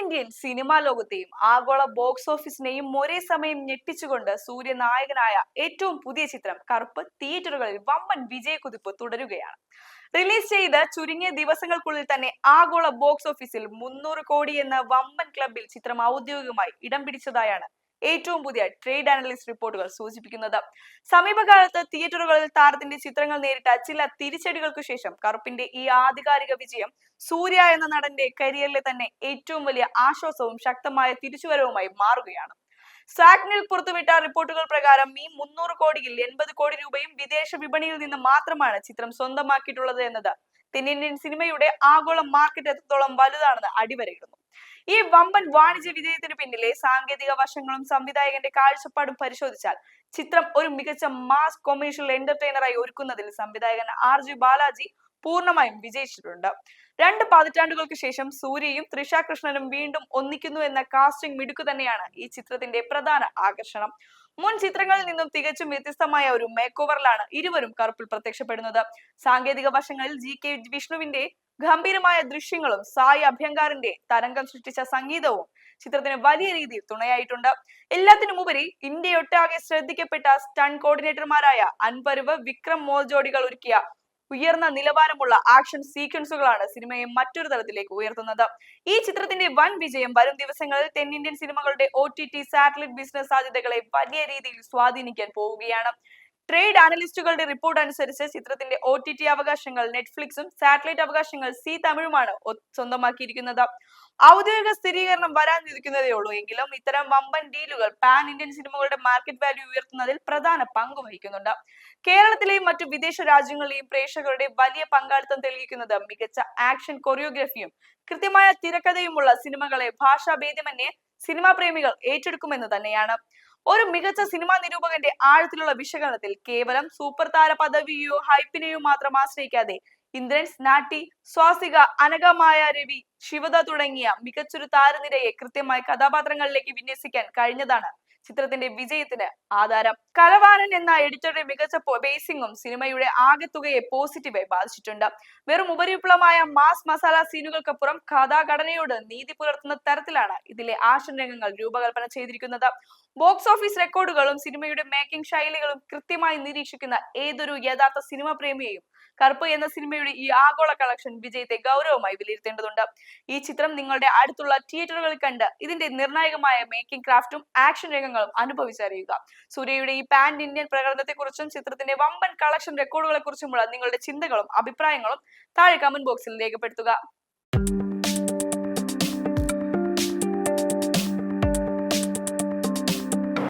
തെന്നിന്ത്യൻ സിനിമാ ലോകത്തെയും ആഗോള ബോക്സ് ഓഫീസിനെയും ഒരേ സമയം ഞെട്ടിച്ചുകൊണ്ട് സൂര്യ നായകനായ ഏറ്റവും പുതിയ ചിത്രം കറുപ്പ് തിയേറ്ററുകളിൽ വമ്പൻ വിജയക്കുതിപ്പ് തുടരുകയാണ്. റിലീസ് ചെയ്ത് ചുരുങ്ങിയ ദിവസങ്ങൾക്കുള്ളിൽ തന്നെ ആഗോള ബോക്സ് ഓഫീസിൽ 300 കോടി എന്ന വമ്പൻ ക്ലബിൽ ചിത്രം ഔദ്യോഗികമായി ഇടം പിടിച്ചതായാണ് ഏറ്റവും പുതിയ ട്രേഡ് അനലിസ്റ്റ് റിപ്പോർട്ടുകൾ സൂചിപ്പിക്കുന്നത്. സമീപകാലത്ത് തിയേറ്ററുകളിൽ താരത്തിന്റെ ചിത്രങ്ങൾ നേരിട്ട ചില തിരിച്ചടികൾക്കു ശേഷം കറുപ്പിന്റെ ഈ ആധികാരിക വിജയം സൂര്യ എന്ന നടന്റെ കരിയറിലെ തന്നെ ഏറ്റവും വലിയ ആശ്വാസവും ശക്തമായ തിരിച്ചുവരവുമായി മാറുകയാണ്. സാഗ്നിൽ പുറത്തുവിട്ട റിപ്പോർട്ടുകൾ പ്രകാരം ഈ 300 കോടിയിൽ 80 കോടി രൂപയും വിദേശ വിപണിയിൽ നിന്ന് മാത്രമാണ് ചിത്രം സ്വന്തമാക്കിയിട്ടുള്ളത് എന്നത് തെന്നിന്ത്യൻ സിനിമയുടെ ആഗോള മാർക്കറ്റ് എത്രത്തോളം വലുതാണെന്ന് അടിവരയിടുന്നു. ഈ വമ്പൻ വാണിജ്യ വിജയത്തിന് പിന്നിലെ സാങ്കേതിക വശങ്ങളും സംവിധായകന്റെ കാഴ്ചപ്പാടും പരിശോധിച്ചാൽ ചിത്രം ഒരു മികച്ച മാസ് കൊമേഴ്ഷ്യൽ എന്റർടൈനറായി ഒരുക്കുന്നതിൽ സംവിധായകൻ RG ബാലാജി പൂർണ്ണമായും വിജയിച്ചിട്ടുണ്ട്. 2 പതിറ്റാണ്ടുകൾക്ക് ശേഷം സൂര്യയും തൃഷ കൃഷ്ണനും വീണ്ടും ഒന്നിക്കുന്നു എന്ന കാസ്റ്റിംഗ് മിടുക്ക് തന്നെയാണ് ഈ ചിത്രത്തിന്റെ പ്രധാന ആകർഷണം. മുൻ ചിത്രങ്ങളിൽ നിന്നും തികച്ചും വ്യത്യസ്തമായ ഒരു മേക്ക് ഓവറിലാണ് ഇരുവരും കറുപ്പിൽ പ്രത്യക്ഷപ്പെടുന്നത്. സാങ്കേതിക വശങ്ങളിൽ GK വിഷ്ണുവിന്റെ ഗംഭീരമായ ദൃശ്യങ്ങളും സായി അഭ്യങ്കാറിന്റെ തരംഗം സൃഷ്ടിച്ച സംഗീതവും ചിത്രത്തിന് വലിയ രീതിയിൽ തുണയായിട്ടുണ്ട്. എല്ലാത്തിനുമുപരി ഇന്ത്യയൊട്ടാകെ ശ്രദ്ധിക്കപ്പെട്ട സ്റ്റൺ കോർഡിനേറ്റർമാരായ അൻപരുവ് വിക്രം മോർ ജോഡികൾ ഒരുക്കിയ ഉയർന്ന നിലവാരമുള്ള ആക്ഷൻ സീക്വൻസുകളാണ് സിനിമയെ മറ്റൊരു തലത്തിലേക്ക് ഉയർത്തുന്നത്. ഈ ചിത്രത്തിന്റെ വൻ വിജയം വരും ദിവസങ്ങളിൽ തെന്നിന്ത്യൻ സിനിമകളുടെ OTT സാറ്റലൈറ്റ് ബിസിനസ് സാധ്യതകളെ വലിയ രീതിയിൽ സ്വാധീനിക്കാൻ പോവുകയാണ്. ട്രേഡ് അനലിസ്റ്റുകളുടെ റിപ്പോർട്ട് അനുസരിച്ച് ചിത്രത്തിന്റെ OTT അവകാശങ്ങൾ നെറ്റ്ഫ്ലിക്സും സാറ്റലൈറ്റ് അവകാശങ്ങൾ സീ തമിഴുമാണ് സ്വന്തമാക്കിയിരിക്കുന്നത്. ഔദ്യോഗിക സ്ഥിരീകരണം വരാനിരിക്കുന്നതേ ഉള്ളൂ എങ്കിലും ഇത്തരം വമ്പൻ ഡീലുകൾ പാൻ ഇന്ത്യൻ സിനിമകളുടെ മാർക്കറ്റ് വാല്യൂ ഉയർത്തുന്നതിൽ പ്രധാന പങ്ക് വഹിക്കുന്നുണ്ട്. കേരളത്തിലെയും മറ്റു വിദേശ രാജ്യങ്ങളിലെയും പ്രേക്ഷകരുടെ വലിയ പങ്കാളിത്തം തെളിയിക്കുന്നത് മികച്ച ആക്ഷൻ കൊറിയോഗ്രഫിയും കൃത്യമായ തിരക്കഥയുമുള്ള സിനിമകളെ ഭാഷാഭേദമന്യേ സിനിമാ പ്രേമികൾ ഏറ്റെടുക്കുമെന്ന് തന്നെയാണ്. ഒരു മികച്ച സിനിമാ നിരൂപകന്റെ ആഴത്തിലുള്ള വിശകലനത്തിൽ കേവലം സൂപ്പർ താര പദവിയോ ഹൈപ്പിനെയോ മാത്രം ആശ്രയിക്കാതെ ഇന്ദ്രൻസ്, നാട്ടി, സ്വാസിക, അനഘമായ രവി, ശിവദ തുടങ്ങിയ മികച്ചൊരു താരനിരയെ കൃത്യമായി കഥാപാത്രങ്ങളിലേക്ക് വിന്യസിക്കാൻ കഴിഞ്ഞതാണ് ചിത്രത്തിന്റെ വിജയത്തിന് ആധാരം. കലവാനൻ എന്ന എഡിറ്ററുടെ മികച്ച ബേസിംഗും സിനിമയുടെ ആകെത്തുകയെ പോസിറ്റീവായി ബാധിച്ചിട്ടുണ്ട്. വെറും ഉപരിപ്ലവമായ മാസ് മസാല സീനുകൾക്കപ്പുറം കഥാഘടനയോട് നീതി പുലർത്തുന്ന തരത്തിലാണ് ഇതിലെ ആക്ഷൻ രംഗങ്ങൾ രൂപകൽപ്പന ചെയ്തിരിക്കുന്നത്. ബോക്സ് ഓഫീസ് റെക്കോർഡുകളും സിനിമയുടെ മേക്കിംഗ് ശൈലികളും കൃത്യമായി നിരീക്ഷിക്കുന്ന ഏതൊരു യഥാർത്ഥ സിനിമ പ്രേമിയെയും കറുപ്പ് എന്ന സിനിമയുടെ ഈ ആഗോള കളക്ഷൻ വിജയത്തെ ഗൗരവമായി വിലയിരുത്തേണ്ടതുണ്ട്. ഈ ചിത്രം നിങ്ങളുടെ അടുത്തുള്ള തിയേറ്ററുകളിൽ കണ്ട് ഇതിന്റെ നിർണായകമായ മേക്കിംഗ് ക്രാഫ്റ്റും ആക്ഷൻ രംഗങ്ങളും അനുഭവിച്ചറിയുക. സൂര്യയുടെ ഈ പാൻ ഇന്ത്യൻ പ്രകടനത്തെക്കുറിച്ചും ചിത്രത്തിന്റെ വമ്പൻ കളക്ഷൻ റെക്കോർഡുകളെ കുറിച്ചുമുള്ള നിങ്ങളുടെ ചിന്തകളും അഭിപ്രായങ്ങളും താഴെ കമന്റ് ബോക്സിൽ രേഖപ്പെടുത്തുക.